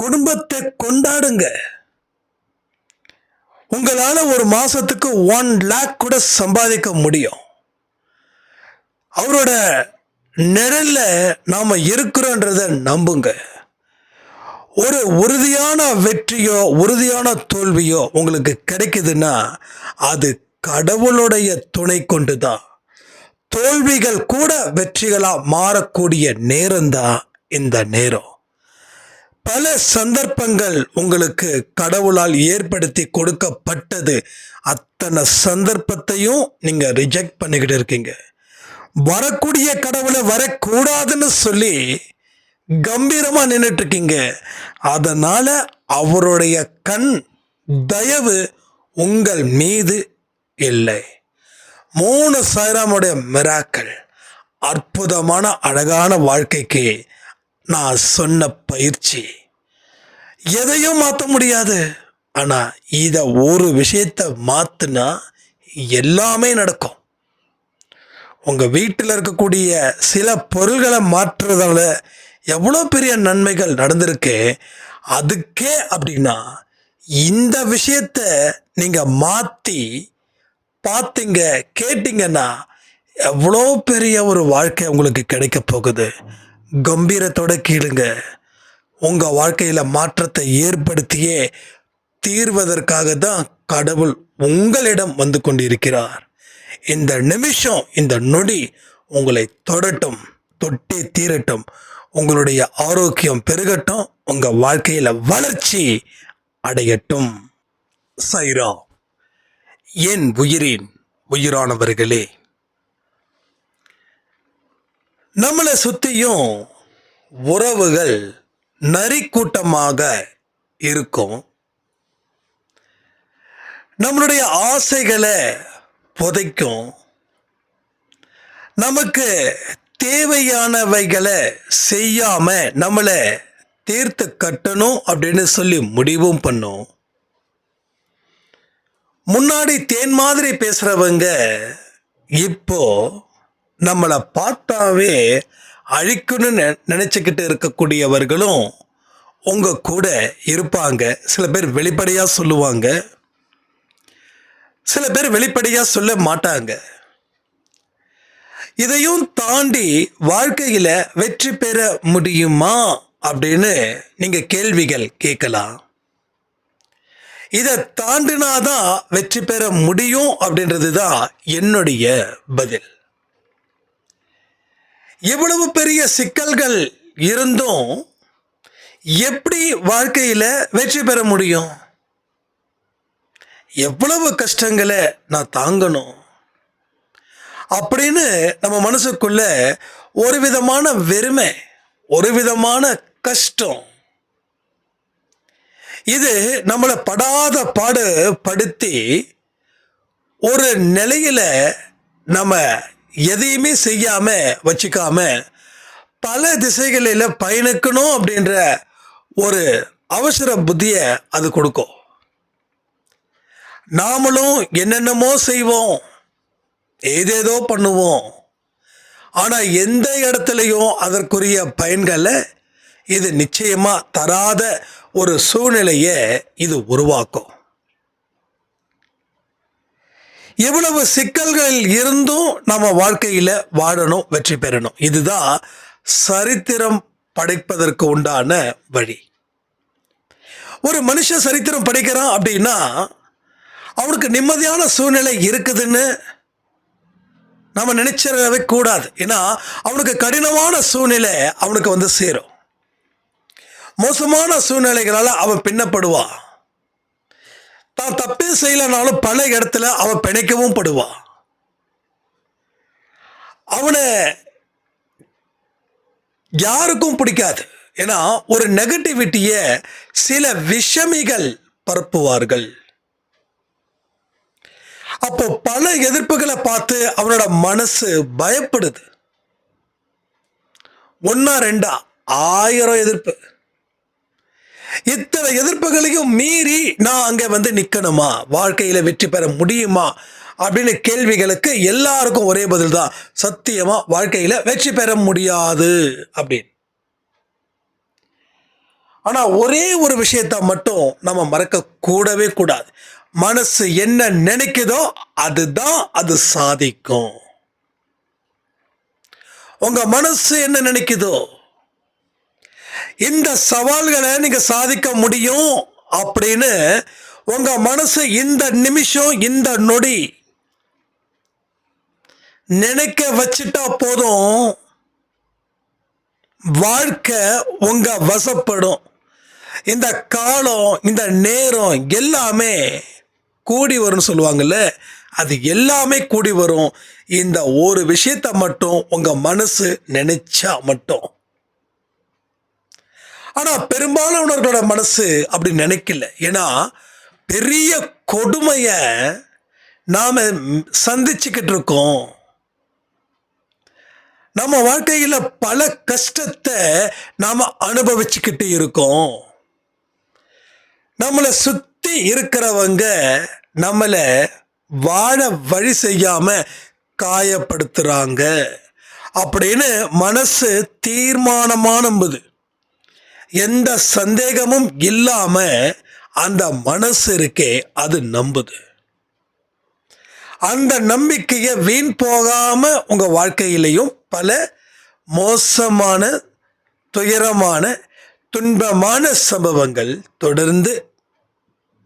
குடும்பத்தை கொண்டாடுங்க. உங்களால ஒரு மாசத்துக்கு 1 lakh கூட சம்பாதிக்க முடியும். அவரோட நிழல்ல நாம இருக்கிறோன்றத நம்புங்க. ஒரு உறுதியான வெற்றியோ உறுதியான தோல்வியோ உங்களுக்கு கிடைக்குதுன்னா அது கடவுளுடைய துணை கொண்டுதான். தோல்விகள் கூட வெற்றிகளா மாறக்கூடிய நேரம்தான் இந்த நேரம். பல சந்தர்ப்பங்கள் உங்களுக்கு கடவுளால் ஏற்படுத்தி கொடுக்கப்பட்டது. அத்தனை சந்தர்ப்பத்தையும் நீங்க ரிஜெக்ட் பண்ணிக்கிட்டு இருக்கீங்க. வரக்கூடிய கடவுளை வரக்கூடாதுன்னு சொல்லி கம்பீரமா நின்றுட்டு இருக்கீங்க. அதனால அவருடைய கண் தயவு உங்கள் மீது இல்லை. 3 சாய்ராமுடைய மிராக்கள், அற்புதமான அழகான வாழ்க்கைக்கு நான் சொன்ன பயிற்சி. எதையும் மாற்ற முடியாது. ஆனா இத ஒரு விஷயத்தை மாத்துனா எல்லாமே நடக்கும். உங்க வீட்டில் இருக்கக்கூடிய சில பொருள்களை மாற்றுறதால எவ்வளோ பெரிய நன்மைகள் நடந்திருக்கு. அதுக்கே அப்படின்னா இந்த விஷயத்த நீங்க மாத்தி பார்த்தீங்க, கேட்டீங்கன்னா எவ்வளோ பெரிய ஒரு வாழ்க்கை உங்களுக்கு கிடைக்க போகுது. கம்பீரத்தோட கேளுங்க. உங்க வாழ்க்கையில மாற்றத்தை ஏற்படுத்தியே தீர்வதற்காக தான் கடவுள் உங்களிடம் வந்து கொண்டிருக்கிறார். இந்த நிமிஷம், இந்த நொடி உங்களை தொடட்டும், தொட்டே தீரட்டும். உங்களுடைய ஆரோக்கியம் பெருகட்டும், உங்க வாழ்க்கையில வளர்ச்சி அடையட்டும். சைரா. என் உயிரின் உயிரானவர்களே, நம்மளை சுத்தியும் உறவுகள் நரிக்கூட்டமாக இருக்கும். நம்மளுடைய ஆசைகளை புதைக்கும். நமக்கு தேவையானவைகளை செய்யாம நம்மளை தீர்த்து கட்டணும் அப்படின்னு சொல்லி முடிவும் பண்ணும். முன்னாடி தேன் மாதிரி பேசுறவங்க இப்போ நம்மளை பார்த்தாவே அழிக்கணும்னு நினைச்சுக்கிட்டு இருக்கக்கூடியவர்களும் உங்க கூட இருப்பாங்க. சில பேர் வெளிப்படையா சொல்லுவாங்க, சில பேர் வெளிப்படையா சொல்ல மாட்டாங்க. இதையும் தாண்டி வாழ்க்கையில வெற்றி பெற முடியுமா அப்படின்னு நீங்க கேள்விகள் கேட்கலாம். இதை தாண்டினாதான் வெற்றி பெற முடியும் அப்படின்றது தான் என்னுடைய பதில். எவ்வளவு பெரிய சிக்கல்கள் இருந்தும் எப்படி வாழ்க்கையில வெற்றி பெற முடியும்? எவ்வளவு கஷ்டங்களை நான் தாங்கணும் அப்படின்னு நம்ம மனசுக்குள்ள ஒரு விதமான வெறுமை, ஒரு விதமான கஷ்டம், இது நம்மளை படாத பாடு படுத்தி ஒரு நிலையில நம்ம எதையுமே செய்யாம வச்சுக்காம பல திசைகளில் பயணிக்கணும் அப்படின்ற ஒரு அவசர புத்தியை அது கொடுக்கும். நாமளும் என்னென்னமோ செய்வோம், ஏதேதோ பண்ணுவோம். ஆனா எந்த இடத்துலையும் அதற்குரிய பயன்களை இது நிச்சயமா தராத ஒரு சூழ்நிலையை இது உருவாக்கும். எவ்வளவு சிக்கல்கள் இருந்தும் நம்ம வாழ்க்கையில வாழணும், வெற்றி பெறணும். இதுதான் சரித்திரம் படைப்பதற்கு உண்டான வழி. ஒரு மனுஷன் சரித்திரம் படைக்கிறான் அப்படின்னா அவனுக்கு நிம்மதியான சூழ்நிலை இருக்குதுன்னு நம்ம நினைச்சிடவே கூடாது. ஏன்னா அவனுக்கு கடினமான சூழ்நிலை அவனுக்கு வந்து சேரும். மோசமான சூழ்நிலைகளால் அவன் பின்னப்படுவான். தான் தப்பே செய்யலனாலும் பல இடத்துல அவன் பிணைக்கவும் படுவான். அவனை யாருக்கும் பிடிக்காது. ஏன்னா ஒரு நெகட்டிவிட்டிய சில விஷமிகள் பரப்புவார்கள். அப்போ பல எதிர்ப்புகளை பார்த்து அவனோட மனசு பயப்படுது. 1 2 1000 எதிர்ப்பு. இத்தனை எதிர்ப்புகளையும் மீறி நான் அங்க வந்து நிக்கணுமா, வாழ்க்கையில வெற்றி பெற முடியுமா அப்படின்னு கேள்விகளுக்கு எல்லாருக்கும் ஒரே பதில் தான், சத்தியமா வாழ்க்கையில வெற்றி பெற முடியாது அப்படின்னு. ஆனா ஒரே ஒரு விஷயத்தை மட்டும் நம்ம மறக்க கூடவே கூடாது. மனசு என்ன நினைக்குதோ அதுதான் அது சாதிக்கும். உங்க மனசு என்ன நினைக்குதோ இந்த சவால்களை நீங்க சாதிக்க முடியும் அப்படின்னு உங்க மனசு இந்த நிமிஷம் இந்த நொடி நினைக்க வச்சுட்டா போதும், வாழ்க்கை உங்க வசப்படும். இந்த காலம் இந்த நேரம் எல்லாமே கூடி வரும்னு சொல்லுவாங்கல்ல, அது எல்லாமே கூடி வரும். இந்த ஒரு விஷயத்தை மட்டும் உங்க மனசு நினைச்சா மட்டும். ஆனா பெரும்பாலானவர்களோட மனசு அப்படி நினைக்கல. ஏன்னா பெரிய கொடுமைய நாம சந்திச்சுக்கிட்டு இருக்கோம். நம்ம வாழ்க்கையில பல கஷ்டத்தை நாம அனுபவிச்சுக்கிட்டு இருக்கோம். நம்மளை சுத்தி இருக்கிறவங்க நம்மள வாழ வழி செய்யாம காயப்படுத்துறாங்க அப்படின்னு மனசு தீர்மானமா நம்புது. எந்த சந்தேகமும் இல்லாம அந்த மனசு இருக்கே அது நம்புது. அந்த நம்பிக்கையை வீண் போகாம உங்க வாழ்க்கையிலையும் பல மோசமான துயரமான துன்பமான சம்பவங்கள் தொடர்ந்து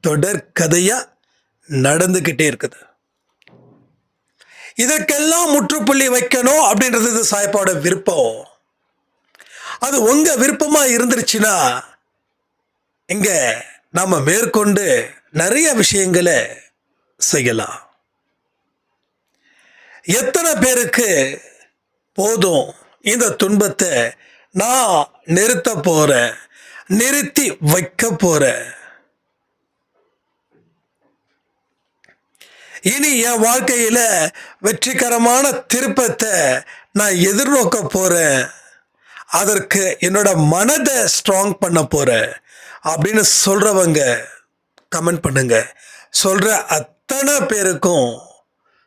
தொடர்கதையா நடந்துகிட்டே இருக்குது. இதற்கெல்லாம் முற்றுப்புள்ளி வைக்கணும் அப்படின்றது சாயப்பாவோட விருப்பம். அது உங்க விருப்பமா இருந்துருச்சுன்னா இங்க நாம மேற்கொண்டு நிறைய விஷயங்களை செய்யலாம். எத்தனை பேருக்கு போதும் இந்த துன்பத்தை நான் நிறுத்த போறேன், நிறுத்தி வைக்க போறேன், இனி என் வாழ்க்கையில வெற்றிகரமான திருப்பத்தை நான் எதிர்நோக்க போறேன், அதற்கு என்னோட மனதை ஸ்ட்ராங் பண்ண போறேன் அப்படின்னு சொல்றவங்க கமெண்ட் பண்ணுங்க. சொல்ற அத்தனை பேருக்கும்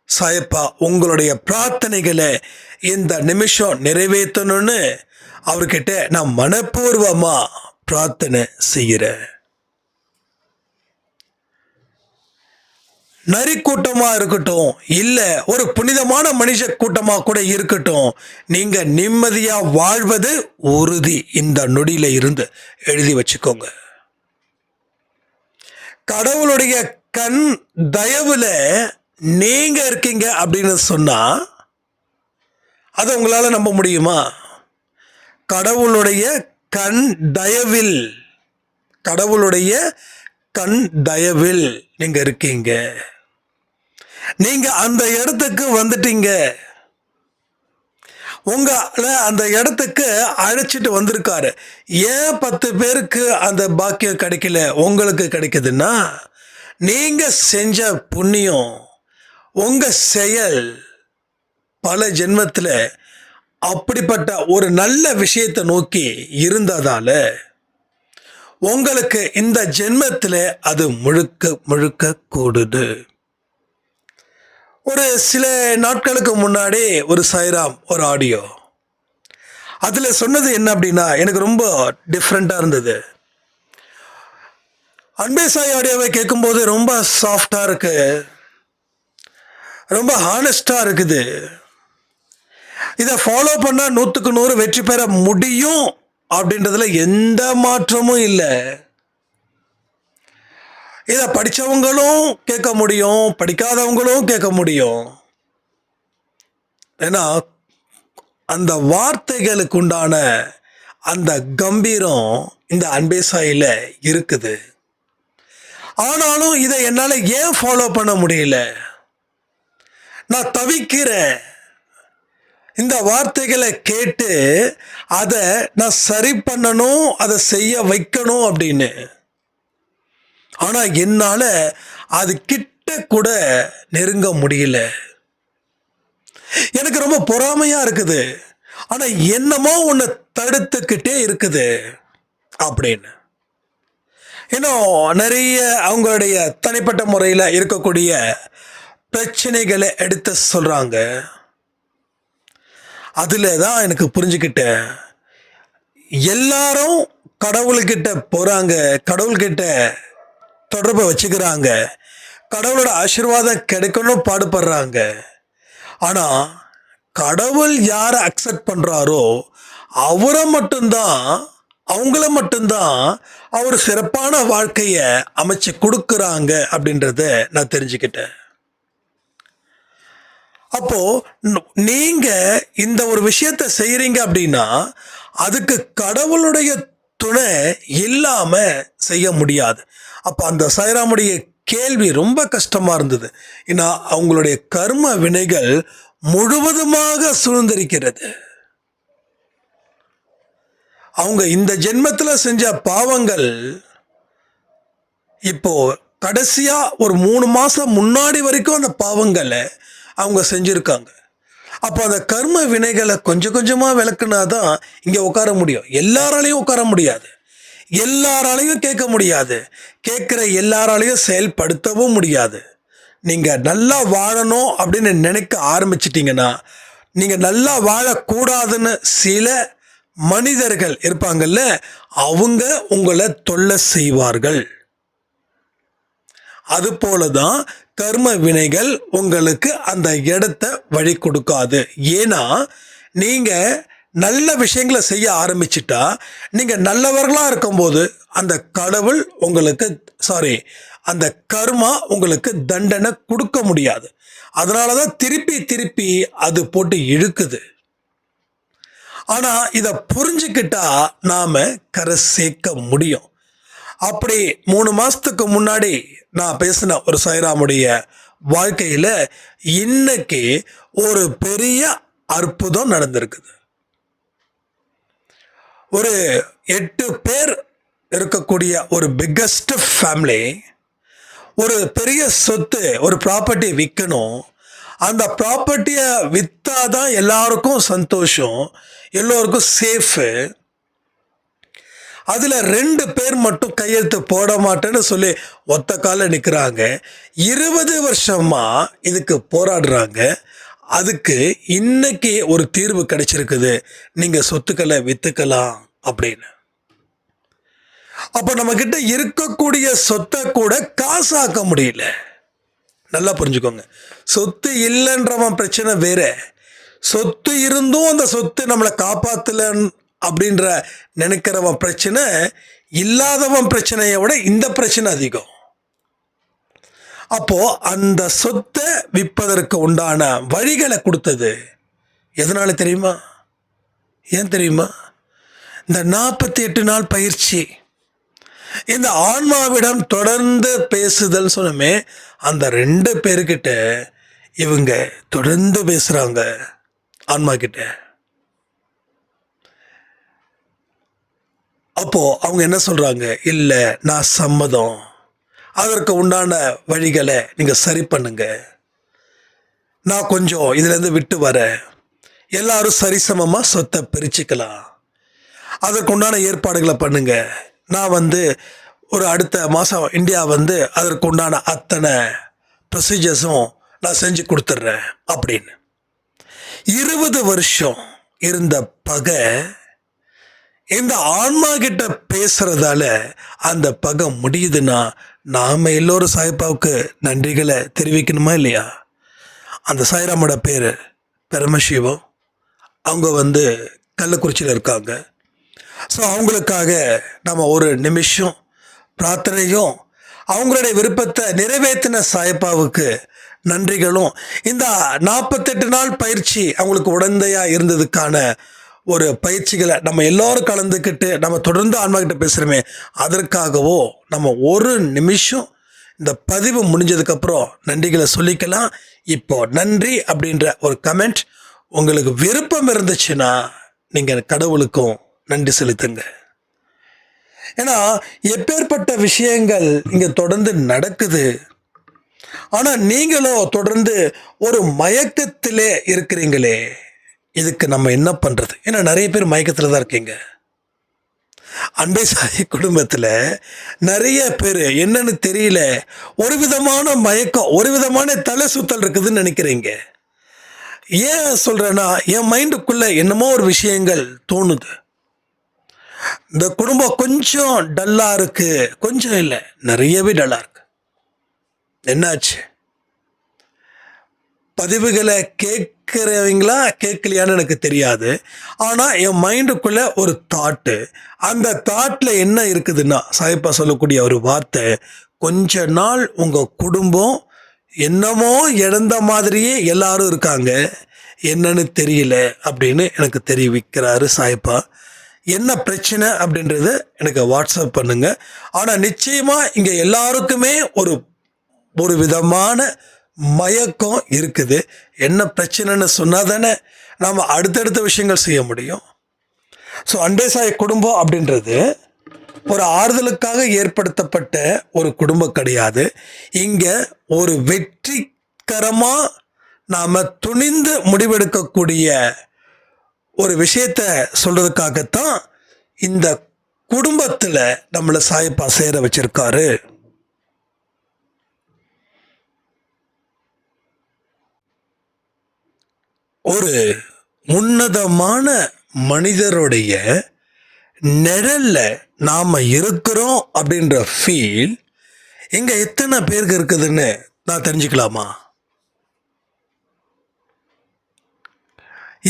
சாயப்பா உங்களுடைய பிரார்த்தனைகளை இந்த நிமிஷம் நிறைவேற்றணும்னு அவர்கிட்ட நான் மனப்பூர்வமா பிரார்த்தனை செய்கிறேன். நரி கூட்டமா இருக்கட்டும், இல்ல ஒரு புனிதமான மனுஷ கூட்டமா கூட இருக்கட்டும், நீங்க நிம்மதியா வாழ்வது உறுதி. இந்த நொடியில இருந்து எழுதி வச்சுக்கோங்க. கடவுளுடைய கண் தயவுல நீங்க இருக்கீங்க அப்படின்னு சொன்னா அதை உங்களால நம்ப முடியுமா? கடவுளுடைய கண் தயவில், கடவுளுடைய கண் தயவில் நீங்க இருக்கீங்க. நீங்க அந்த இடத்துக்கு வந்துட்டீங்க. உங்களை அந்த இடத்துக்கு அழைச்சிட்டு வந்திருக்காரு. ஏன் 10 பேருக்கு அந்த பாக்கியம் கிடைக்கல, உங்களுக்கு கிடைக்குதுன்னா நீங்க செஞ்ச புண்ணியம், உங்க செயல் பல ஜென்மத்தில் அப்படிப்பட்ட ஒரு நல்ல விஷயத்தை நோக்கி இருந்ததால உங்களுக்கு இந்த ஜென்மத்தில் அது முழுக்க முழுக்க கூடுது. ஒரு சில நாட்களுக்கு முன்னாடி ஒரு சாய்ராம் ஒரு ஆடியோ, அதில் சொன்னது என்ன அப்படின்னா எனக்கு ரொம்ப டிஃப்ரெண்ட்டாக இருந்தது. அன்பே சாய் ஆடியோவை கேட்கும்போது ரொம்ப சாஃப்டாக இருக்கு, ரொம்ப ஹானஸ்டாக இருக்குது. இதை ஃபாலோ பண்ணால் 100க்கு 100 வெற்றி பெற முடியும் அப்படின்றதுல எந்த மாற்றமும் இல்லை. இதை படித்தவங்களும் கேட்க முடியும், படிக்காதவங்களும் கேட்க முடியும். ஏன்னா அந்த வார்த்தைகளுக்கு உண்டான அந்த கம்பீரம் இந்த அன்பே சாயில இருக்குது. ஆனாலும் இதை என்னால் ஏன் ஃபாலோ பண்ண முடியல? நான் தவிக்கிறேன். இந்த வார்த்தைகளை கேட்டு அதை நான் சரி பண்ணணும், அதை செய்ய வைக்கணும் அப்படின்னு. ஆனால் என்னால் அது கிட்ட கூட நெருங்க முடியல. எனக்கு ரொம்ப பொறாமையாக இருக்குது. ஆனால் என்னமோ ஒன்று தடுத்துக்கிட்டே இருக்குது அப்படின்னு. இன்னும் நிறைய அவங்களுடைய தனிப்பட்ட முறையில் இருக்கக்கூடிய பிரச்சனைகளை எடுத்து சொல்கிறாங்க. அதில் தான் எனக்கு புரிஞ்சுக்கிட்டேன், எல்லாரும் கடவுள்கிட்ட போறாங்க, கடவுள்கிட்ட தொடர்பை வச்சுக்கிறாங்க, கடவுளோட ஆசீர்வாதம் கிடைக்கணும் பாடுபடுறாங்க. ஆனா கடவுள் யாரை அக்செப்ட் பண்றாரோ அவரை மட்டும்தான், அவங்கள மட்டும்தான் அவர் சிறப்பான வாழ்க்கைய அமைச்சு கொடுக்குறாங்க அப்படின்றத நான் தெரிஞ்சுக்கிட்டேன். அப்போ நீங்க இந்த ஒரு விஷயத்தை செய்யறீங்க அப்படின்னா அதுக்கு கடவுளுடைய துணை இல்லாம செய்ய முடியாது. அப்ப அந்த சாய்ராமுடைய கேள்வி ரொம்ப கஷ்டமா இருந்தது. ஏன்னா அவங்களுடைய கர்ம வினைகள் முழுவதுமாக சூழ்ந்திருக்கிறது. அவங்க இந்த ஜென்மத்துல செஞ்ச பாவங்கள் இப்போ கடைசியா ஒரு 3 மாசம் முன்னாடி வரைக்கும் அந்த பாவங்களை அவங்க செஞ்சிருக்காங்க. அப்போ அந்த கர்ம வினைகளை கொஞ்சம் கொஞ்சமா விளக்குனாதான் இங்க உட்கார முடியும். எல்லாராலையும் உட்கார முடியாது, எல்லாராலையும் கேட்க முடியாது, கேட்குற எல்லாராலையும் செயல்படுத்தவும் முடியாது. நீங்க நல்லா வாழணும் அப்படின்னு நினைக்க ஆரம்பிச்சிட்டிங்கன்னா, நீங்க நல்லா வாழக்கூடாதுன்னு சில மனிதர்கள் இருப்பாங்கல்ல, அவங்க உங்களை தொல்லை செய்வார்கள். அது போலதான் கர்ம வினைகள் உங்களுக்கு அந்த இடத்த வழி கொடுக்காது. ஏன்னா நீங்க நல்ல விஷயங்களை செய்ய ஆரம்பிச்சிட்டா, நீங்க நல்லவர்களா இருக்கும்போது அந்த கடவுள் உங்களுக்கு அந்த கர்மா உங்களுக்கு தண்டனை கொடுக்க முடியாது. அதனாலதான் திருப்பி திருப்பி அது போட்டு இழுக்குது. ஆனா இதை புரிஞ்சுக்கிட்டா நாம கரை சேர்க்க முடியும். அப்படி 3 மாசத்துக்கு முன்னாடி நான் பேசின ஒரு சாய்ராமுடைய வாழ்க்கையில இன்னைக்கு ஒரு பெரிய அற்புதம் நடந்திருக்குது. ஒரு 8 பேர் இருக்கக்கூடிய ஒரு பிக்கஸ்ட் ஃபேமிலி, ஒரு பெரிய சொத்து, ஒரு ப்ராப்பர்ட்டி விற்கணும். அந்த ப்ராப்பர்ட்டியை விற்றாதான் எல்லாருக்கும் சந்தோஷம், எல்லோருக்கும் சேஃபு. அதில் 2 பேர் மட்டும் கையெழுத்து போட மாட்டேன்னு சொல்லி ஒத்த கால நிற்கிறாங்க. 20 வருஷமா இதுக்கு போராடுறாங்க. அதுக்கு இன்னைக்கு ஒரு தீர்வு கிடைச்சிருக்குது, நீங்கள் சொத்துக்களை விற்றுக்கலாம் அப்படின்னு. அப்போ நம்மக்கிட்ட இருக்கக்கூடிய சொத்தை கூட காசாக்க முடியல. நல்லா புரிஞ்சுக்கோங்க, சொத்து இல்லைன்றவன் பிரச்சனை வேற, சொத்து இருந்தும் அந்த சொத்து நம்மளை காப்பாற்றல அப்படின்ற நினைக்கிறவன் பிரச்சனை, இல்லாதவன் பிரச்சனையை விட இந்த பிரச்சனை அதிகம். அப்போ அந்த சொத்தை விற்பதற்கு உண்டான வழிகளை கொடுத்தது எதனால தெரியுமா? ஏன் தெரியுமா? இந்த 48 நாள் பயிற்சி, இந்த ஆன்மாவிடம் தொடர்ந்து பேசுதல் சொன்னமே, அந்த 2 பேர்கிட்ட இவங்க தொடர்ந்து பேசுறாங்க. ஆன்மா கிட்ட. அப்போ அவங்க என்ன சொல்றாங்க? இல்லை, நான் சம்மதம், அதற்கு உண்டான வழிகளை நீங்க சரி பண்ணுங்க, நான் கொஞ்சம் இதுலேருந்து விட்டு வரேன், எல்லாரும் சரிசமமா சொத்தை பிரிச்சுக்கலாம், அதற்கு உண்டான ஏற்பாடுகளை பண்ணுங்க, நான் ஒரு அடுத்த மாதம் இந்தியா அதற்கு உண்டான அத்தனை ப்ரொசீஜர்ஸும் நான் செஞ்சு கொடுத்துட்றேன் அப்படின்னு. 20 வருஷம் இருந்த பகை இந்த ஆன்மா கிட்ட பேசுறதால அந்த பகை முடியுதுன்னா நாம எல்லோரும் சாய்பாவுக்கு நன்றிகளை தெரிவிக்கணுமா இல்லையா? அந்த சாய்ராமோட பேர் பரமசிவம். அவங்க கள்ளக்குறிச்சியில் இருக்காங்க. ஸோ அவங்களுக்காக நம்ம ஒரு நிமிஷம் பிரார்த்தனையும் அவங்களுடைய விருப்பத்தை நிறைவேற்றின சாய்பாவுக்கு நன்றிகளும், இந்த 48 நாள் பயிற்சி அவங்களுக்கு உடந்தையாக இருந்ததுக்கான ஒரு பயிற்சிகளை நம்ம எல்லோரும் கலந்துக்கிட்டு நம்ம தொடர்ந்து ஆன்மாக்கிட்ட பேசுகிறோமே, அதற்காகவோ நம்ம ஒரு நிமிஷம் இந்த பதிவு முடிஞ்சதுக்கப்புறம் நன்றிகளை சொல்லிக்கலாம். இப்போ நன்றி அப்படின்ற ஒரு கமெண்ட் உங்களுக்கு விருப்பம் இருந்துச்சுன்னா நீங்கள் கடவுளுக்கும் நன்றி செலுத்துங்க. ஏன்னா எப்பேற்பட்ட விஷயங்கள் இங்கே தொடர்ந்து நடக்குது, ஆனால் நீங்களோ தொடர்ந்து ஒரு மயக்கத்திலே இருக்கிறீங்களே, இதுக்கு நம்ம என்ன பண்ணுறது? ஏன்னா நிறைய பேர் மயக்கத்தில் தான் இருக்கீங்க. அன்பை சாய் குடும்பத்தில் நிறைய பேர் என்னன்னு தெரியல, ஒரு விதமான மயக்கம், ஒரு விதமான தலை சுத்தல் இருக்குதுன்னு நினைக்கிறீங்க. ஏன் சொல்கிறேன்னா, என் மைண்டுக்குள்ளே என்னமோ ஒரு விஷயங்கள் தோணுது. இந்த குடும்பம் கொஞ்சம் டல்லா இருக்கு, கொஞ்சம் இல்லை, நிறையவே டல்லா இருக்கு. என்னாச்சு? பதிவுகளை கேட்குறவங்களா கேட்கலையான்னு எனக்கு தெரியாது. ஆனால் என் மைண்டுக்குள்ளே ஒரு தாட்டு, அந்த தாட்டில் என்ன இருக்குதுன்னா, சாயப்பா சொல்லக்கூடிய ஒரு வார்த்தை, கொஞ்ச நாள் உங்கள் குடும்பம் என்னமோ இழந்த மாதிரியே எல்லாரும் இருக்காங்க, என்னன்னு தெரியல அப்படின்னு எனக்கு தெரிவிக்கிறாரு சாயப்பா. என்ன பிரச்சனை அப்படின்றத எனக்கு வாட்ஸ்அப் பண்ணுங்க. ஆனால் நிச்சயமாக இங்கே எல்லாருக்குமே ஒரு ஒரு விதமான மயக்கம் இருக்குது. என்ன பிரச்சனைன்னு சொன்னால் தானே நாம் அடுத்தடுத்த விஷயங்கள் செய்ய முடியும். ஸோ அண்டே சாய் குடும்பம் அப்படின்றது ஒரு ஆறுதலுக்காக ஏற்படுத்தப்பட்ட ஒரு குடும்பம் கிடையாது. இங்கே ஒரு வெற்றிகரமாக நாம் துணிந்து முடிவெடுக்கக்கூடிய ஒரு விஷயத்த சொல்கிறதுக்காகத்தான் இந்த குடும்பத்தில் நம்மளை சாயப்பா சேர வச்சிருக்காரு. ஒரு உன்னதமான மனிதருடைய நிழல்ல நாம் இருக்கிறோம் அப்படின்ற ஃபீல் இங்கே எத்தனை பேருக்கு இருக்குதுன்னு நான் தெரிஞ்சுக்கலாமா?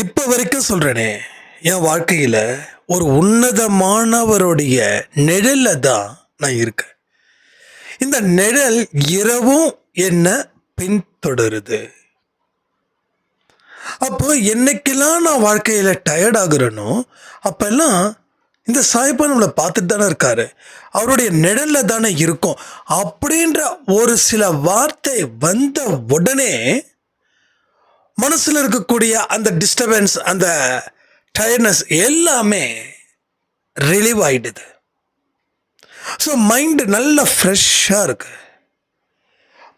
இப்போ வரைக்கும் சொல்கிறேனே, என் வாழ்க்கையில் ஒரு உன்னதமானவருடைய நிழல்ல தான் நான் இருக்கேன். இந்த நிழல் இரவும் என்ன பின்தொடருது. அப்போ என்னைக்கெல்லாம் நான் வாழ்க்கையில் டயர்ட் ஆகுறேனோ அப்பெல்லாம் இந்த சாயப்பா நம்மளை பார்த்துட்டு தானே இருக்காரு, அவருடைய நிழல்ல தானே இருக்கும் அப்படின்ற ஒரு சில வார்த்தை வந்த உடனே மனசில் இருக்கக்கூடிய அந்த டிஸ்டர்பன்ஸ், அந்த டயர்ட்னஸ் எல்லாமே ரிலீவ் ஆகிடுது. ஸோ மைண்டு நல்லா ஃப்ரெஷ்ஷாக இருக்கு.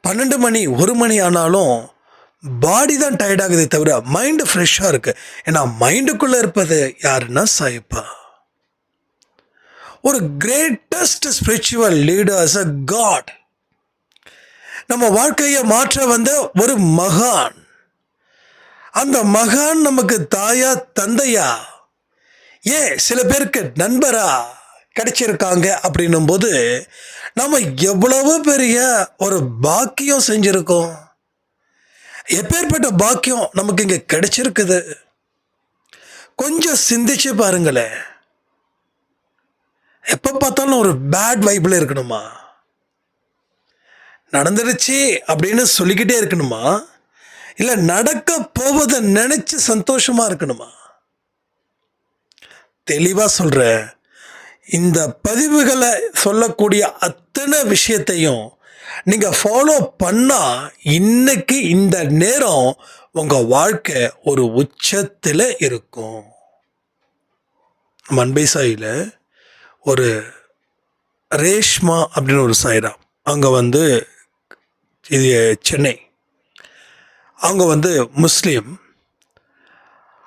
12 மணி 1 மணி ஆனாலும் பாடி தான் டயர்ட் ஆகுதே தவிர மைண்டு ஃப்ரெஷ்ஷாக இருக்குது. ஏன்னா மைண்டுக்குள்ளே இருப்பது யாருன்னா சாயப்பா. ஒரு கிரேட்டஸ்ட் ஸ்பிரிச்சுவல் லீடர்ஸ் அ காட். நம்ம வாழ்க்கையை மாற்ற வந்த ஒரு மகான். அந்த மகான் நமக்கு தாயா தந்தையா, ஏன் சில பேருக்கு நண்பரா கிடைச்சிருக்காங்க அப்படின்னும் போது நம்ம எவ்வளவு பெரிய ஒரு பாக்கியம் செஞ்சுருக்கோம். எப்பேற்பட்ட பாக்கியம் நமக்கு இங்கே கிடைச்சிருக்குது. கொஞ்சம் சிந்திச்சு பாருங்களேன். எப்போ பார்த்தாலும் ஒரு பேட் வைப்பில் இருக்கணுமா? நடந்துருச்சு அப்படின்னு சொல்லிக்கிட்டே இருக்கணுமா? இல்லை நடக்க போவதை நினைச்சு சந்தோஷமா இருக்கணுமா? தெளிவாக சொல்கிறேன், இந்த பதிவுகளை சொல்லக்கூடிய அத்தனை விஷயத்தையும் நீங்கள் ஃபாலோ பண்ணால் இன்னைக்கு இந்த நேரம் உங்கள் வாழ்க்கை ஒரு உச்சத்தில் இருக்கும். நம்ம அன்பை சாயில் ஒரு ரேஷ்மா அப்படின்னு ஒரு சாயிரா, அங்கே இது சென்னை, அவங்க முஸ்லீம்.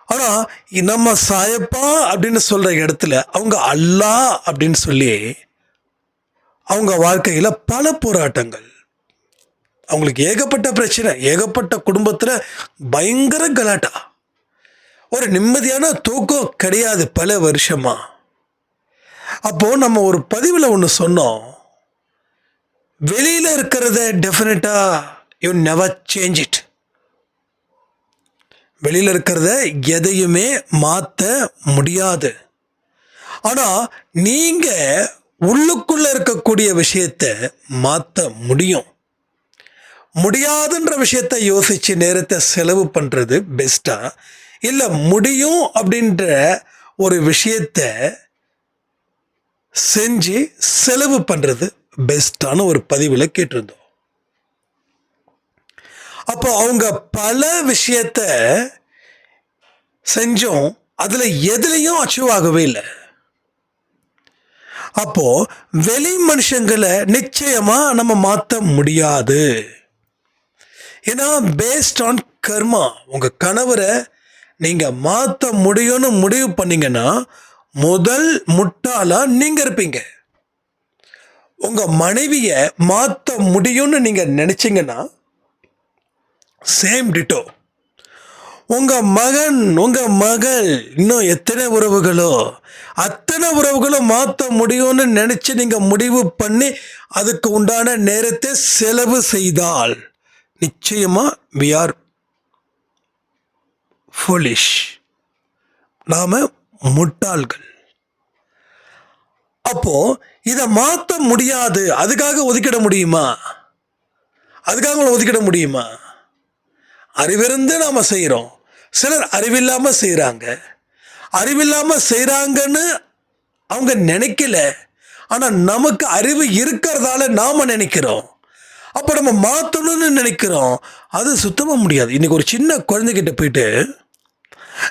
ஆனால் நம்ம சாயப்பா அப்படின்னு சொல்கிற இடத்துல அவங்க அல்லாஹ் அப்படின்னு சொல்லி அவங்க வாழ்க்கையில் பல போராட்டங்கள், அவங்களுக்கு ஏகப்பட்ட பிரச்சனை, ஏகப்பட்ட குடும்பத்தில் பயங்கர கலாட்டா, ஒரு நிம்மதியான தூக்கம் கிடையாது பல வருஷமா. அப்போது நம்ம ஒரு பதிவில் ஒன்று சொன்னோம், வெளியில் இருக்கிறத டெஃபினட்டாக யூ நெவர் சேஞ்ச் இட். வெளியில் இருக்கிறத எதையுமே மாற்ற முடியாது. ஆனால் நீங்கள் உள்ளுக்குள்ளே இருக்கக்கூடிய விஷயத்தை மாற்ற முடியும். முடியாதுன்ற விஷயத்தை யோசித்து நேரத்தை செலவு பண்ணுறது பெஸ்ட்டா, இல்லை முடியும் அப்படின்ற ஒரு விஷயத்தை செஞ்சு செலவு பண்ணுறது பெஸ்ட்டான ஒரு பதிவில் கேட்டிருந்தோம். அப்போ அவங்க பல விஷயத்த செஞ்சோம், அதில் எதுலேயும் அச்சீவ் ஆகவே இல்லை. அப்போ வெளி மனுஷங்களை நிச்சயமா நம்ம மாற்ற முடியாது. ஏன்னா பேஸ்ட் ஆன் கர்மா. உங்க கணவரை நீங்க மாற்ற முடியும்னு முடிவு பண்ணீங்கன்னா முதல் முட்டாளா நீங்க இருப்பீங்க. உங்க மனைவியை மாற்ற முடியும்னு நீங்க நினைச்சீங்கன்னா சேம் டிட்டோ. உங்க மகன், உங்க மகள், இன்னும் எத்தனை உறவுகளோ அத்தனை உறவுகளும் மாற்ற முடியும்னு நினைச்சு நீங்க முடிவு பண்ணி அதுக்கு உண்டான நேரத்தை செலவு செய்தால் நிச்சயமா we are foolish. நாம முட்டாள்கள். அப்போ இதை மாற்ற முடியாது, அதுக்காக ஒதுக்கிட முடியுமா? ஒதுக்கிட முடியுமா? அறிவிருந்து நாம செய்கிறோம். சிலர் அறிவில்லாமல் செய்கிறாங்க. அறிவில்லாமல் செய்கிறாங்கன்னு அவங்க நினைக்கல, ஆனால் நமக்கு அறிவு இருக்கிறதால நாம் நினைக்கிறோம். அப்போ நம்ம மாற்றணும்னு நினைக்கிறோம். அது சுத்தமாக முடியாது. இன்றைக்கி ஒரு சின்ன குழந்தைகிட்ட போயிட்டு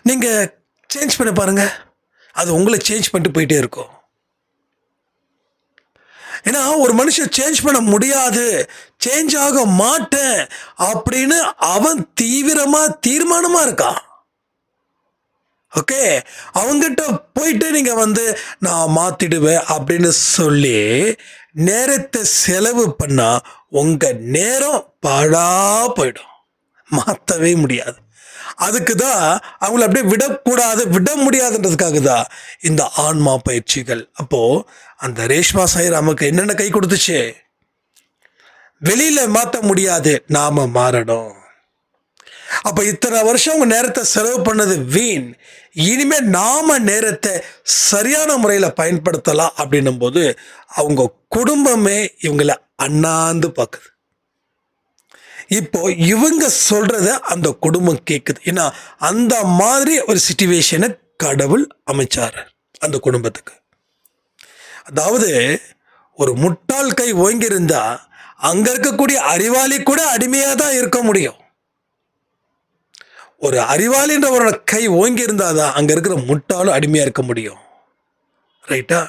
நீங்கள் சேஞ்ச் பண்ண பாருங்கள், அது உங்களை சேஞ்ச் பண்ணிட்டு போயிட்டே இருக்கும். ஏன்னா ஒரு மனுஷன் சேஞ்ச் பண்ண முடியாது, சேஞ்ச் ஆக மாட்டேன் அப்படின்னு அவன் தீர்மானமாக இருக்கான். ஓகே, அவங்ககிட்ட போயிட்டு நீங்கள் நான் மாற்றிடுவேன் அப்படின்னு சொல்லி நேரத்தை செலவு பண்ணால் உங்கள் நேரம் பாழா போயிடும், மாற்றவே முடியாது. அதுக்கு தான் அவங்கள அப்படியே விட முடியாதுன்றதுக்காக தான் இந்த ஆன்மா பயிற்சிகள். அப்போது அந்த ரேஷ்மா சாய்ராமுக்கு என்னென்ன கை கொடுத்துச்சு? வெளியில் மாற்ற முடியாது, நாம் மாறணும். அப்போ இத்தனை வருஷம் அவங்க நேரத்தை செலவு பண்ணது வீண். இனிமேல் நாம் நேரத்தை சரியான முறையில் பயன்படுத்தலாம் அப்படின்னும் போது அவங்க குடும்பமே இவங்களை அண்ணாந்து பார்க்குது. இப்போ இவங்க சொல்றத அந்த குடும்பம் கேட்குது. ஏன்னா அந்த மாதிரி ஒரு சிச்சுவேஷனை கடவுள் அமைச்சார் அந்த குடும்பத்துக்கு. அதாவது ஒரு முட்டாள் கை ஓங்கியிருந்தா அங்க இருக்கக்கூடிய அறிவாளி கூட அடிமையாக தான் இருக்க முடியும். ஒரு அறிவாளின்றவரோட கை ஓங்கி இருந்தாதான் அங்க இருக்கிற முட்டாளும் அடிமையா இருக்க முடியும். ரைட்டா?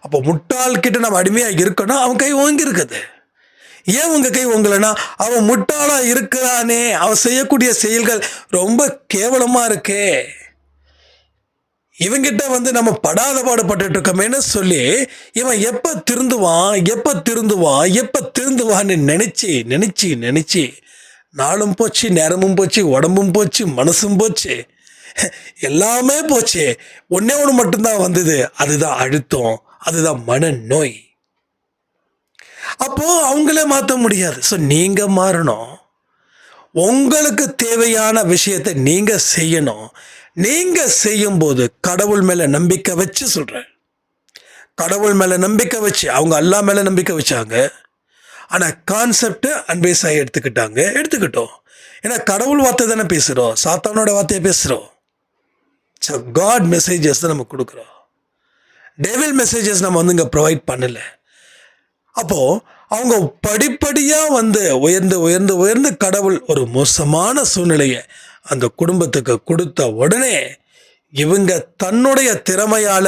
அப்போ முட்டாள் கிட்ட நம்ம அடிமையா இருக்கணும். அவன் கை ஓங்கி இருக்குது. ஏன் உங்க கை உங்களைனா அவன் முட்டாளா இருக்கிறானே, அவன் செய்யக்கூடிய செயல்கள் ரொம்ப கேவலமா இருக்கே, இவங்கிட்ட நம்ம படாத பாடுபட்டு இருக்கோமேன்னு சொல்லி இவன் எப்ப திருந்துவான்னு நினைச்சு நாளும் போச்சு, நேரமும் போச்சு, உடம்பும் போச்சு, மனசும் போச்சு, எல்லாமே போச்சு. ஒன்னே ஒன்று மட்டும்தான் வந்தது, அதுதான் அழுத்தம், அதுதான் மனநோய். அப்போ அவங்களே மாற்ற முடியாது. ஸோ நீங்க மாறணும். உங்களுக்கு தேவையான விஷயத்தை நீங்க செய்யணும். நீங்க செய்யும் போது கடவுள் மேல நம்பிக்கை வச்சு சொல்றேன், கடவுள் மேல நம்பிக்கை வச்சு, அவங்க அல்லா மேல நம்பிக்கை வச்சாங்க. ஆனா கான்செப்ட் அன்பேசாய் எடுத்துக்கிட்டோம். ஏன்னா கடவுள் வார்த்தை தானே பேசுறோம், சாத்தானோட வார்த்தையை பேசுறோம். ஸோ காட் மெசேஜஸ் தான் நம்ம கொடுக்குறோம். டெவில் மெசேஜஸ் நம்ம இங்கே ப்ரொவைட் பண்ணல. அப்போ அவங்க படிப்படியா உயர்ந்து கடவுள் ஒரு மோசமான சூழ்நிலையை அந்த குடும்பத்துக்கு கொடுத்த உடனே இவங்க தன்னுடைய திறமையால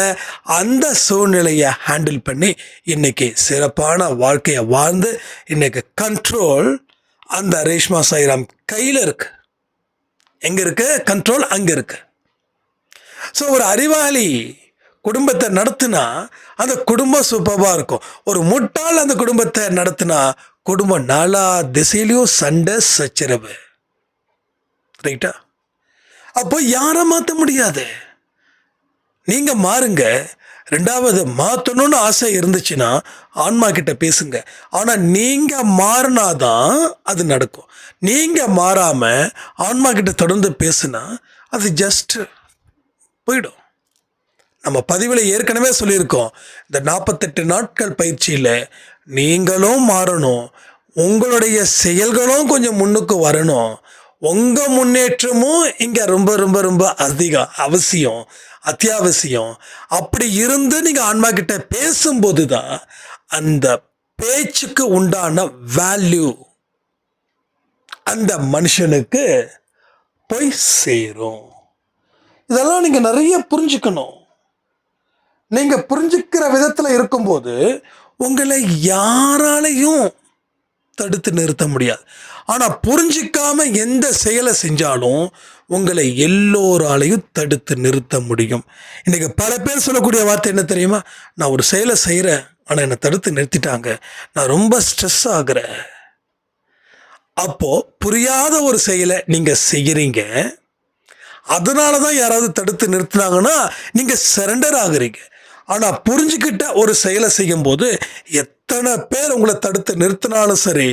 அந்த சூழ்நிலையை ஹேண்டில் பண்ணி இன்னைக்கு சிறப்பான வாழ்க்கையை வாழ்ந்து இன்னைக்கு கண்ட்ரோல் அந்த ரேஷ்மா சாய்ராம் கையில் இருக்கு. எங்க இருக்கு கண்ட்ரோல்? அங்க இருக்கு. ஸோ ஒரு அறிவாளி குடும்பத்தை நடத்தினா அந்த குடும்பம் சூப்பராக இருக்கும். ஒரு முட்டாள் அந்த குடும்பத்தை நடத்தினா குடும்பம் நாலா திசையிலையும் சண்டை சச்சரவு. ரைட்டா? அப்போ யாரை மாற்ற முடியாது. நீங்க மாறுங்க. ரெண்டாவது, மாற்றணும்னு ஆசை இருந்துச்சுன்னா ஆன்மா கிட்ட பேசுங்க. ஆனால் நீங்க மாறினாதான் அது நடக்கும். நீங்க மாறாம ஆன்மா கிட்ட தொடர்ந்து பேசுனா அது ஜஸ்ட் போயிடும். நம்ம பதிவில் ஏற்கனவே சொல்லியிருக்கோம், இந்த 48 நாட்கள் பயிற்சியில் நீங்களும் மாறணும், உங்களுடைய செயல்களும் கொஞ்சம் முன்னுக்கு வரணும். உங்கள் முன்னேற்றமும் இங்கே ரொம்ப ரொம்ப ரொம்ப அத்தியாவசியம். அப்படி இருந்து நீங்கள் ஆன்மா கிட்ட பேசும்போது தான் அந்த பேச்சுக்கு உண்டான வேல்யூ அந்த மனுஷனுக்கு போய் சேரும். இதெல்லாம் நீங்கள் நிறைய புரிஞ்சுக்கணும். நீங்கள் புரிஞ்சுக்கிற விதத்தில் இருக்கும்போது உங்களை யாராலையும் தடுத்து நிறுத்த முடியாது. ஆனால் புரிஞ்சிக்காம எந்த செயலை செஞ்சாலும் உங்களை எல்லோராலையும் தடுத்து நிறுத்த முடியும். இன்னைக்கு பல பேர் சொல்லக்கூடிய வார்த்தை என்ன தெரியுமா? நான் ஒரு செயலை செய்கிறேன், ஆனால் என்னை தடுத்து நிறுத்திட்டாங்க, நான் ரொம்ப ஸ்ட்ரெஸ் ஆகுறேன். அப்போ புரியாத ஒரு செயலை நீங்க செய்கிறீங்க, அதனால தான் யாராவது தடுத்து நிறுத்துனாங்கன்னா நீங்க சரண்டர் ஆகுறீங்க. ஆனா புரிஞ்சுக்கிட்ட ஒரு செயலை செய்யும்போது எத்தனை பேர் உங்களை தடுத்து நிறுத்தினாலும் சரி,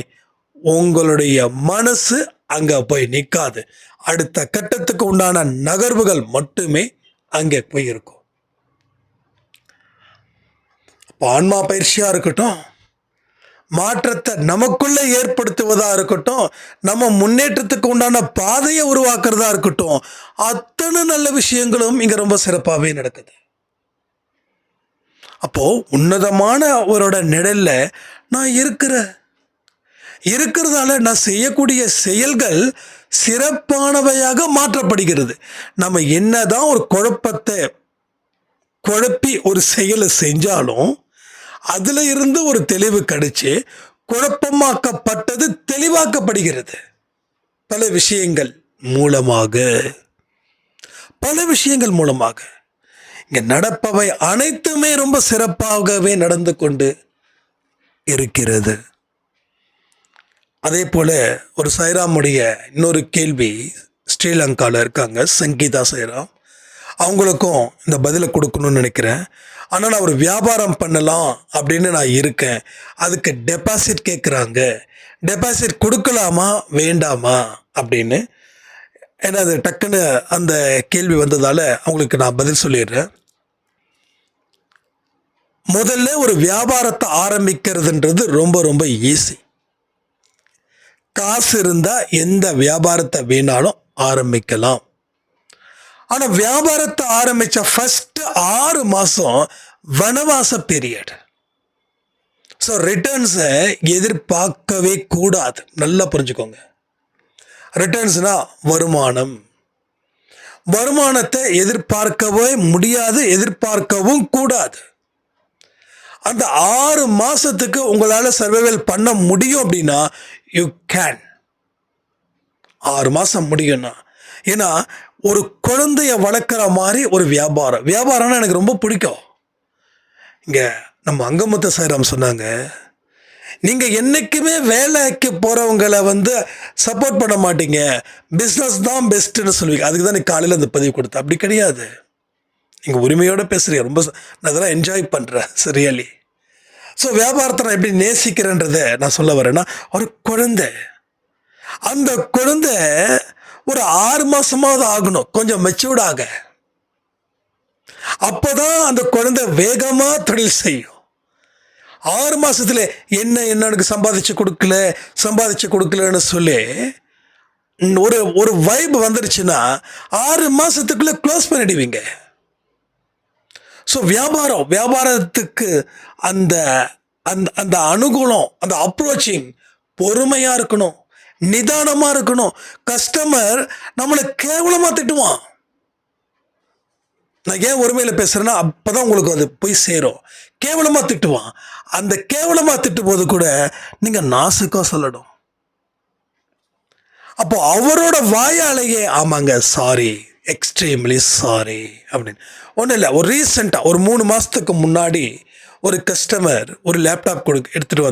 உங்களுடைய மனசு அங்க போய் நிற்காது. அடுத்த கட்டத்துக்கு உண்டான நகர்வுகள் மட்டுமே அங்கே போய் இருக்கும். அப்போ ஆன்மா பயிற்சியா இருக்கட்டும், மாற்றத்தை நமக்குள்ள ஏற்படுத்துவதா இருக்கட்டும், நம்ம முன்னேற்றத்துக்கு உண்டான பாதையை உருவாக்குறதா இருக்கட்டும், அத்தனை நல்ல விஷயங்களும் இங்க ரொம்ப சிறப்பாகவே நடக்குது. அப்போ உன்னதமான அவரோட நிழல்ல நான் இருக்கிறதால நான் செய்யக்கூடிய செயல்கள் சிறப்பானவையாக மாற்றப்படுகிறது. நம்ம என்னதான் ஒரு குழப்பத்தை குழப்பி ஒரு செயலை செஞ்சாலும் அதுல இருந்து ஒரு தெளிவு கிடைச்சு குழப்பமாக்கப்பட்டது தெளிவாக்கப்படுகிறது. பல விஷயங்கள் மூலமாக இங்க நடப்பவை அனைத்துமே ரொம்ப சிறப்பாகவே நடந்து கொண்டு இருக்கிறது. அதே போல ஒரு சாய்ராமுடைய இன்னொரு கேள்வி, ஸ்ரீலங்காவில் இருக்காங்க சங்கீதா சாய்ராம், அவங்களுக்கும் இந்த பதிலை கொடுக்கணும்னு நினைக்கிறேன். ஆனால் நான் ஒரு வியாபாரம் பண்ணலாம் அப்படின்னு நான் இருக்கேன், அதுக்கு டெபாசிட் கேட்குறாங்க, டெபாசிட் கொடுக்கலாமா வேண்டாமா அப்படின்னு. ஏன்னா அது டக்குன்னு அந்த கேள்வி வந்ததால் அவங்களுக்கு நான் பதில் சொல்லிடுறேன். முதல்ல ஒரு வியாபாரத்தை ஆரம்பிக்கிறதுன்றது ரொம்ப ரொம்ப ஈஸி. காசு இருந்தால் எந்த வியாபாரத்தை வேணாலும் ஆரம்பிக்கலாம். ஆனால் வியாபாரத்தை ஆரம்பித்த ஃபர்ஸ்ட் 6 மாதம் வனவாச பீரியட். ஸோ ரிட்டர்ன்ஸை எதிர்பார்க்கவே கூடாது. நல்லா புரிஞ்சுக்கோங்க. ரிட்டர்ன்ஸ்னா வருமானத்தை எதிர்பார்க்கவே முடியாது, எதிர்பார்க்கவும் கூடாது. அந்த 6 மாதத்துக்கு உங்களால் சர்வைவல் பண்ண முடியும் அப்படின்னா யூ கேன். 6 மாதம் முடியும்னா, ஏன்னா ஒரு குழந்தைய வளர்க்குற மாதிரி ஒரு வியாபாரம்னா எனக்கு ரொம்ப பிடிக்கும். இங்கே நம்ம அங்கமுத்து சாய்ராம் சொன்னாங்க, நீங்கள் என்றைக்குமே வேலைக்கு போகிறவங்களை சப்போர்ட் பண்ண மாட்டீங்க, பிஸ்னஸ் தான் பெஸ்ட்டுன்னு சொல்லுவீங்க. அதுக்கு தான் நீ காலையில் அந்த பதிவு கொடுத்த. அப்படி கிடையாது. நீங்கள் உரிமையோடு பேசுகிறீங்க, ரொம்ப நான் அதெல்லாம் என்ஜாய் பண்ணுறேன் ரியலி. ஸோ வியாபாரத்தை நான் எப்படி நேசிக்கிறேன்றதை நான் சொல்ல வரேன்னா, ஒரு குழந்தை, அந்த குழந்தை ஒரு 6 மாதமாவது ஆகணும் கொஞ்சம் மெச்சூர்டாக. அப்போதான் அந்த குழந்தை வேகமாக தொழில் செய்யும். 6 மாதத்துல எனக்கு சம்பாதிச்சு கொடுக்கலன்னு சொல்லி ஒரு வைப் வந்துருச்சுன்னா 6 மாதத்துக்குள்ளே க்ளோஸ் பண்ணிடுவீங்க. ஸோ வியாபாரத்துக்கு அந்த அந்த அந்த அனுகூலம், அந்த அப்ரோச்சிங் பொறுமையாக இருக்கணும், நிதானமாக இருக்கணும். கஸ்டமர் நம்மளை கேவலமாக திட்டுவான். நான் ஏன் ஒருமையில் பேசுகிறேன்னா அப்போ தான் உங்களுக்கு அது போய் சேரும். கேவலமாக திட்டுவான். அந்த கேவலமாக திட்டும் போது கூட நீங்கள் நாசுக்காக சொல்லணும். அப்போ அவரோட வாயாலேயே ஆமாங்க சாரி, எக்ஸ்ட்ரீம்லி சாரி அப்படின்னு. ஒன்றும் இல்லை, ஒரு ரீசெண்டாக ஒரு 3 மாதத்துக்கு முன்னாடி ஒரு கஸ்டமர் ஒரு லேப்டாப் எடுத்துகிட்டு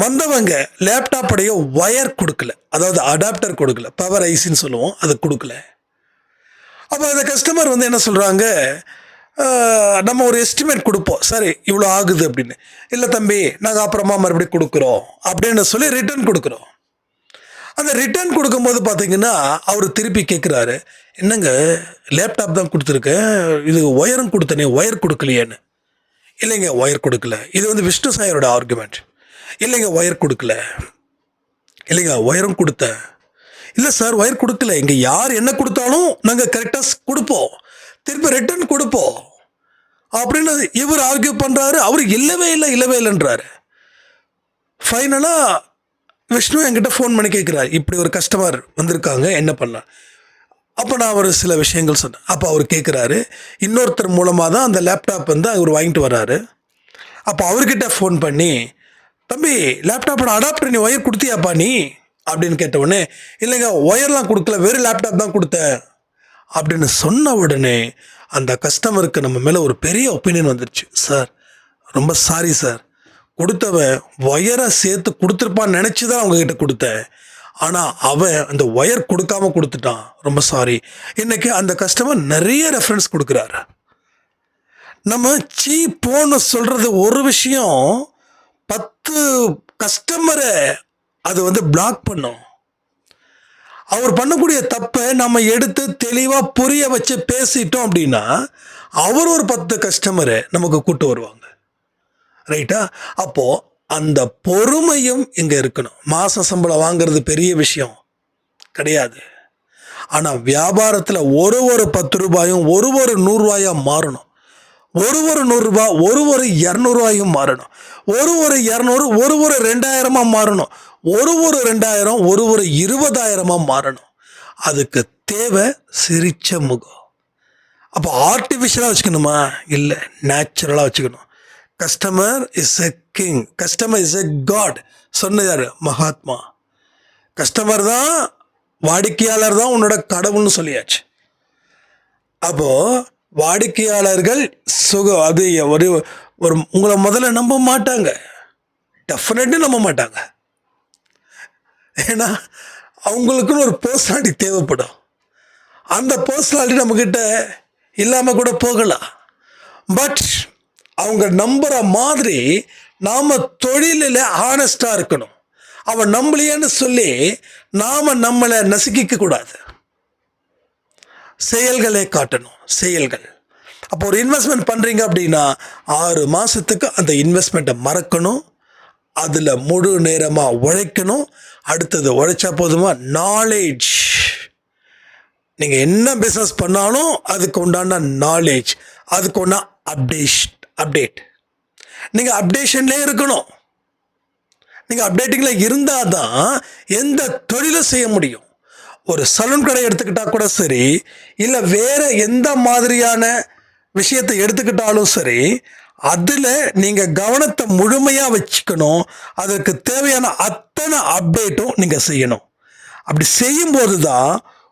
வந்தவங்க லேப்டாப்புடைய ஒயர் கொடுக்கல, அதாவது அடாப்டர் கொடுக்கல, பவர் ஐசின்னு சொல்லுவோம், அது கொடுக்கல. அப்போ அந்த கஸ்டமர் என்ன சொல்கிறாங்க, நம்ம ஒரு எஸ்டிமேட் கொடுப்போம், சரி இவ்வளோ ஆகுது அப்படின்னு. இல்லை தம்பி நாங்கள் அப்புறமா மறுபடியும் கொடுக்குறோம் அப்படின்னு சொல்லி ரிட்டர்ன் கொடுக்குறோம். அந்த ரிட்டர்ன் கொடுக்கும்போது பார்த்தீங்கன்னா அவர் திருப்பி கேட்குறாரு, என்னங்க லேப்டாப் தான் கொடுத்துருக்கேன், இது ஒயரும் கொடுத்தனே, ஒயர் கொடுக்கலையேன்னு. இல்லைங்க ஒயர் கொடுக்கல. இது விஷ்ணு சாயரோட ஆர்குமெண்ட். இல்லைங்க ஒயர் கொடுக்கல. இல்லைங்க ஒயரும் கொடுத்தேன். இல்லை சார் ஒயர் கொடுக்கல, இங்கே யார் என்ன கொடுத்தாலும் நாங்கள் கரெக்டாக கொடுப்போம், திருப்பி ரிட்டர்ன் கொடுப்போம் அப்படின்னு இவர் ஆர்கியூ பண்ணுறாரு. அவர் இல்லவே இல்லைன்றாரு. ஃபைனலாக விஷ்ணு என்கிட்ட ஃபோன் பண்ணி கேட்குறாரு, இப்படி ஒரு கஸ்டமர் வந்திருக்காங்க, என்ன பண்ணலாம். அப்போ நான் ஒரு சில விஷயங்கள் சொன்னேன். அப்போ அவர் கேட்குறாரு, இன்னொருத்தர் மூலமாக தான் அந்த லேப்டாப் அவர் வாங்கிட்டு வர்றாரு. அப்போ அவர்கிட்ட ஃபோன் பண்ணி, தம்பி லேப்டாப்போட அடாப்டர் நீ ஒயர் கொடுத்தியாப்பா நீ அப்படின்னு கேட்ட உடனே, இல்லைங்க ஒயர்லாம் கொடுக்கல, வெறும் லேப்டாப் தான் கொடுத்தேன் அப்படின்னு சொன்ன உடனே அந்த கஸ்டமருக்கு நம்ம மேலே ஒரு பெரிய ஒப்பீனியன் வந்துருச்சு. சார் ரொம்ப சாரி சார், கொடுத்தவன் ஒயரை சேர்த்து கொடுத்துருப்பான்னு நினச்சி தான் அவங்கக்கிட்ட கொடுத்தேன். ஆனால் அவன் அந்த ஒயர் கொடுக்காம கொடுத்துட்டான், ரொம்ப சாரி. இன்றைக்கி அந்த கஸ்டமர் நிறைய ரெஃபரன்ஸ் கொடுக்குறாரு. நம்ம சீப்போன்னு சொல்கிறது ஒரு விஷயம், 10 கஸ்டமரை அது பிளாக் பண்ணும். அவர் பண்ணக்கூடிய தப்பை நம்ம எடுத்து தெளிவாக புரிய வச்சு பேசிட்டோம் அப்படின்னா அவர் ஒரு 10 கஸ்டமரை நமக்கு கூட்டு வருவாங்க, ரைட்டா? அப்போது அந்த பொறுமையும் இங்கே இருக்கணும். மாத சம்பளம் வாங்கிறது பெரிய விஷயம் கிடையாது. ஆனால் வியாபாரத்தில் ஒரு 10 ரூபாயும் ஒரு 100 ரூபாயாக மாறணும். ஒரு 100 ரூபா ஒரு 200 ரூபாயும் மாறணும். ஒரு 200 ஒரு 2000 மாறணும். ஒரு 2000 ஒரு 20,000 மாறணும். அதுக்கு தேவை சிரிச்ச முகம். அப்போ ஆர்டிஃபிஷியலாக வச்சுக்கணுமா? இல்லை, நேச்சுரலாக வச்சுக்கணும். Customer is a king, customer is a god சொன்னார் மகாத்மா. கஸ்டமர் தான், வாடிக்கையாளர் தான் உன்னோட கடவுள்னு சொல்லியாச்சு. அப்போது வாடிக்கையாளர்கள் அது ஒரு உங்களை முதல்ல நம்ப மாட்டாங்க, டெஃபினெட்லி நம்ப மாட்டாங்க. ஏன்னா அவங்களுக்குன்னு ஒரு பர்சனாலிட்டி தேவைப்படும். அந்த பர்சனாலிட்டி நம்மக்கிட்ட இல்லாமல் கூட போகலாம். பட் அவங்க நம்புகிற மாதிரி நாம் தொழிலில் ஹானஸ்டாக இருக்கணும். அவன் நம்பலையேன்னு சொல்லி நாம் நம்மளை நசுக்கிக்க கூடாது. செயல்களை காட்டணும், செயல்கள். அப்போ ஒரு இன்வெஸ்ட்மெண்ட் பண்ணுறீங்க அப்படின்னா 6 மாதத்துக்கு அந்த இன்வெஸ்ட்மெண்ட்டை மறக்கணும், அதில் முழு நேரமாக உழைக்கணும். அடுத்தது உழைச்சா போதுமா? நாலேஜ். நீங்கள் என்ன பிஸ்னஸ் பண்ணாலும் அதுக்கு உண்டான நாலேஜ், அதுக்கு உண்டான அப்டேட். நீங்கள் அப்டேஷன்லேயே இருக்கணும். நீங்கள் அப்டேட்டிங்கில் இருந்தால் தான் எந்த தொழிலும் செய்ய முடியும். ஒரு சலூன் கடை எடுத்துக்கிட்டால் கூட சரி, இல்லை வேறு எந்த மாதிரியான விஷயத்தை எடுத்துக்கிட்டாலும் சரி, அதில் நீங்கள் கவனத்தை முழுமையாக வச்சுக்கணும். அதற்கு தேவையான அத்தனை அப்டேட்டும் நீங்கள் செய்யணும். அப்படி செய்யும்போது தான்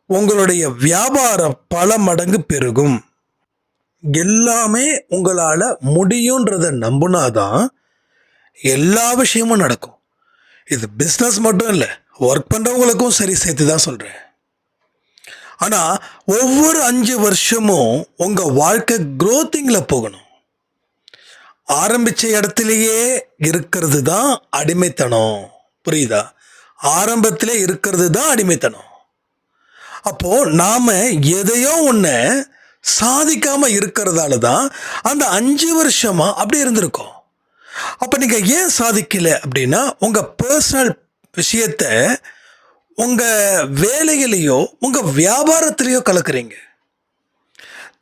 உங்களுடைய வியாபாரம் பல மடங்கு பெருகும். எல்லாமே உங்களால் முடியுன்றதை நம்பினாதான் எல்லா விஷயமும் நடக்கும். இது பிஸ்னஸ் மட்டும் இல்லை, ஒர்க் பண்ணுறவங்களுக்கும் சரி சேர்த்து தான் சொல்கிறேன். ஆனால் ஒவ்வொரு 5 வருஷமும் உங்கள் வாழ்க்கை க்ரோத்திங்கில் போகணும். ஆரம்பித்த இடத்துலையே இருக்கிறது தான் அடிமைத்தனம், புரியுதா? ஆரம்பத்திலே இருக்கிறது தான் அடிமைத்தனம். அப்போது நாம் எதையோ ஒன்று சாதிக்காமல் இருக்கிறதால தான் அந்த 5 வருஷமாக அப்படி இருந்திருக்கோம். அப்போ நீங்கள் ஏன் சாதிக்கலை அப்படின்னா, உங்கள் பர்சனல் விஷயத்தை உங்கள் வேலையிலையோ உங்கள் வியாபாரத்திலையோ கலக்குறீங்க.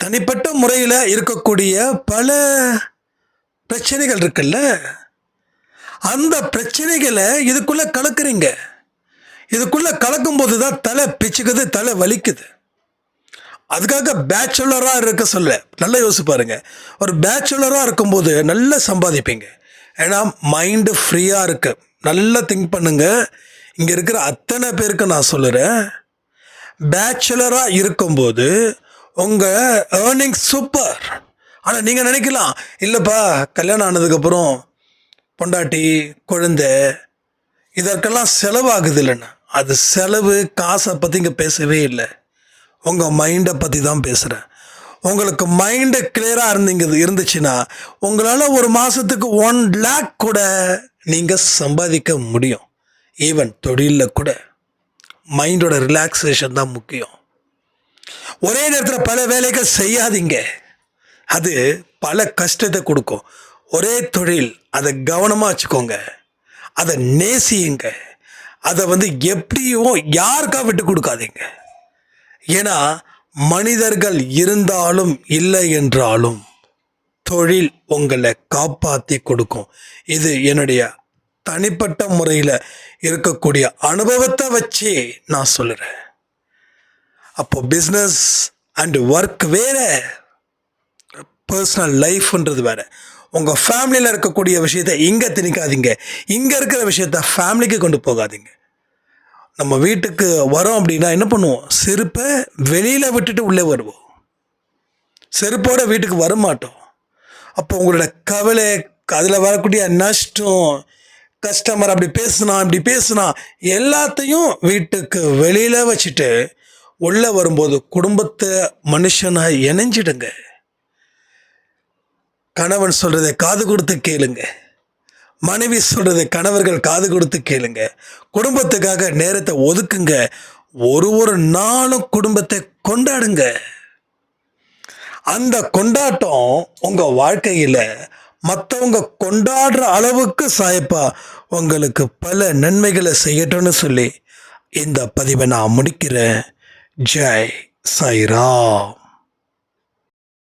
தனிப்பட்ட முறையில் இருக்கக்கூடிய பல பிரச்சனைகள் இருக்குல்ல, அந்த பிரச்சனைகளை இதுக்குள்ளே கலக்குறீங்க. இதுக்குள்ளே கலக்கும்போது தான் தலை பிச்சுக்குது, தலை வலிக்குது. அதுக்காக பேச்சுலராக இருக்க சொல்ல நல்லா யோசிச்சு பாருங்க. ஒரு பேச்சுலராக இருக்கும்போது நல்லா சம்பாதிப்பீங்க. ஏன்னா மைண்டு ஃப்ரீயாக இருக்கு. நல்லா திங்க் பண்ணுங்க. இங்கே இருக்கிற அத்தனை பேருக்கு நான் சொல்லுறேன், பேச்சுலராக இருக்கும்போது உங்கள் ஏர்னிங் சூப்பர். ஆனால் நீங்கள் நினைக்கலாம், இல்லைப்பா கல்யாணம் ஆனதுக்கப்புறம் பொண்டாட்டி குழந்தை இதற்கெல்லாம் செலவாகுது இல்லைன்னா. அது செலவு காசை பற்றி இங்கே பேசவே இல்லை, உங்கள் மைண்டை பற்றி தான் பேசுகிறேன். உங்களுக்கு மைண்டு கிளியராக இருந்துச்சுன்னா உங்களால் ஒரு மாதத்துக்கு 1 lakh கூட நீங்கள் சம்பாதிக்க முடியும். ஈவன் தொழிலில் கூட மைண்டோட ரிலாக்ஸேஷன் தான் முக்கியம். ஒரே நேரத்தில் பல வேலைகள் செய்யாதீங்க, அது பல கஷ்டத்தை கொடுக்கும். ஒரே தொழில், அதை கவனமாக வச்சுக்கோங்க, அதை நேசியுங்க, அதை எப்படியும் யாருக்கா விட்டு கொடுக்காதீங்க. ஏன்னா மனிதர்கள் இருந்தாலும் இல்லை என்றாலும் தொழில் உங்களை காப்பாற்றி கொடுக்கும். இது என்னுடைய தனிப்பட்ட முறையில் இருக்கக்கூடிய அனுபவத்தை வச்சு நான் சொல்லுறேன். அப்போ பிஸ்னஸ் அண்ட் ஒர்க் வேறு, பர்சனல் லைஃப்ன்றது வேறு. உங்கள் ஃபேமிலியில் இருக்கக்கூடிய விஷயத்தை இங்கே திணிக்காதீங்க, இங்கே இருக்கிற விஷயத்த ஃபேமிலிக்கு கொண்டு போகாதீங்க. நம்ம வீட்டுக்கு வரோம் அப்படின்னா என்ன பண்ணுவோம்? செருப்பை வெளியில் விட்டுட்டு உள்ளே வருவோம், செருப்போடு வீட்டுக்கு வரமாட்டோம். அப்போ உங்களோட கவலை அதில் வரக்கூடிய நஷ்டம், கஸ்டமர் அப்படி பேசுனா இப்படி பேசுனா எல்லாத்தையும் வீட்டுக்கு வெளியில் வச்சுட்டு உள்ளே வரும்போது குடும்பத்தை மனுஷனாக இணைஞ்சிடுங்க. கணவன் சொல்கிறதை காது கொடுத்து கேளுங்க, மனைவி சொல்கிறதை கணவர்கள் காது கொடுத்து கேளுங்க. குடும்பத்துக்காக நேரத்தை ஒதுக்குங்க. ஒரு நாளும் குடும்பத்தை கொண்டாடுங்க. அந்த கொண்டாட்டம் உங்கள் வாழ்க்கையில் மற்றவங்க கொண்டாடுற அளவுக்கு சாயப்பா உங்களுக்கு பல நன்மைகளை செய்யட்டும்னு சொல்லி இந்த பதிவை நான் முடிக்கிறேன். ஜெய் சாய்ராம்.